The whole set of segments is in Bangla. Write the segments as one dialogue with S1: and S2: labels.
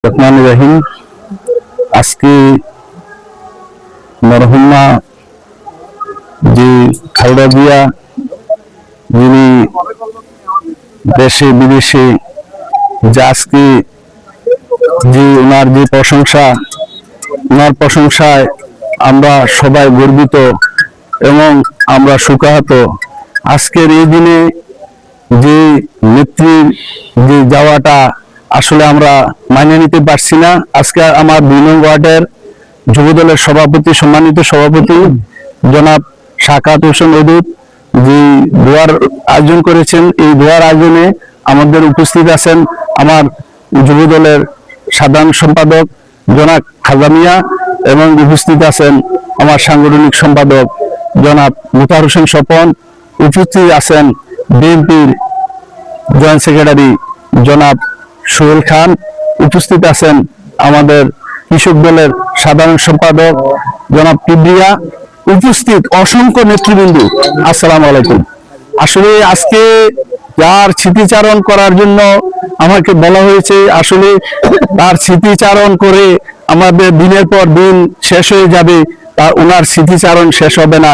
S1: রহমানির রহিম। আজকে মরহুমা যে খালেদা জিয়া, যিনি দেশে বিদেশে যে আজকে যে ওনার যে প্রশংসা, ওনার প্রশংসায় আমরা সবাই গর্বিত এবং আমরা শোকাহত। আজকের এই দিনে যে নেত্রীর যে যাওয়াটা আসলে আমরা মানিয়ে নিতে পারছি না। আজকে আমার ২ নং ওয়ার্ডের যুবদলের সভাপতি, সম্মানিত সভাপতি জনাব সাকাত হোসেন অদূত যে দোয়ার আয়োজন করেছেন, এই দোয়ার আয়োজনে আমাদের উপস্থিত আছেন আমার যুবদলের সাধারণ সম্পাদক জনাব খাজা মিয়া এবং উপস্থিত আছেন আমার সাংগঠনিক সম্পাদক জনাব মুতার হোসেন স্বপন। উপস্থিত আছেন বিএনপির জয়েন্ট সেক্রেটারি জনাব সোহেল খান। উপস্থিত আছেন আমাদের কৃষক দলের সাধারণ সম্পাদক জনাব কিবরিয়া। উপস্থিত অসংখ্য নেতৃবৃন্দ, আসসালামু আলাইকুম। আসলে আজকে যার স্মৃতিচারণ করার জন্য আমাকে বলা হয়েছে, আসলে তার স্মৃতিচারণ করে আমাদের দিনের পর দিন শেষ হয়ে যাবে, তার ওনার স্মৃতিচারণ শেষ হবে না।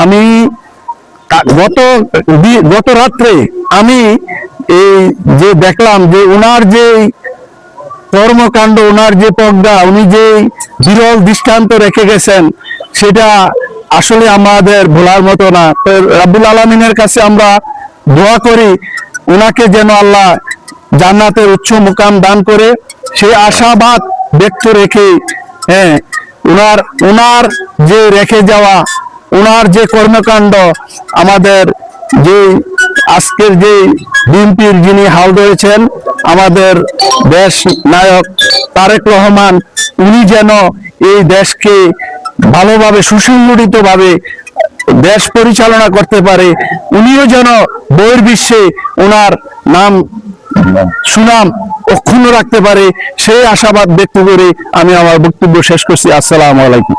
S1: আমি গত রাত্রে আমি এই যে দেখলাম যে ওনার যে কর্মকাণ্ড, ওনার যে প্রজ্ঞা, উনি যে বিরল দৃষ্টান্ত রেখে গেছেন, সেটা আসলে আমাদের ভোলার মতো না। রাব্বুল আলামিনের কাছে আমরা দোয়া করি ওনাকে যেন আল্লাহ জান্নাতের উচ্চ মুকাম দান করে, সেই আশাবাদ ব্যক্ত রেখে ওনার যে রেখে যাওয়া, ওনার যে কর্মকাণ্ড, আমাদের যে আজকের যে বিএনপির যিনি হাল ধরেছেন আমাদের দেশ নায়ক তারেক রহমান, উনি যেন এই দেশকে ভালোভাবে সুসংগঠিতভাবে দেশ পরিচালনা করতে পারে, উনিও যেন বহির্বিশ্বে ওনার নাম সুনাম অক্ষুণ্ণ রাখতে পারে, সেই আশাবাদ ব্যক্ত করে আমি আমার বক্তব্য শেষ করছি। আসসালামু আলাইকুম।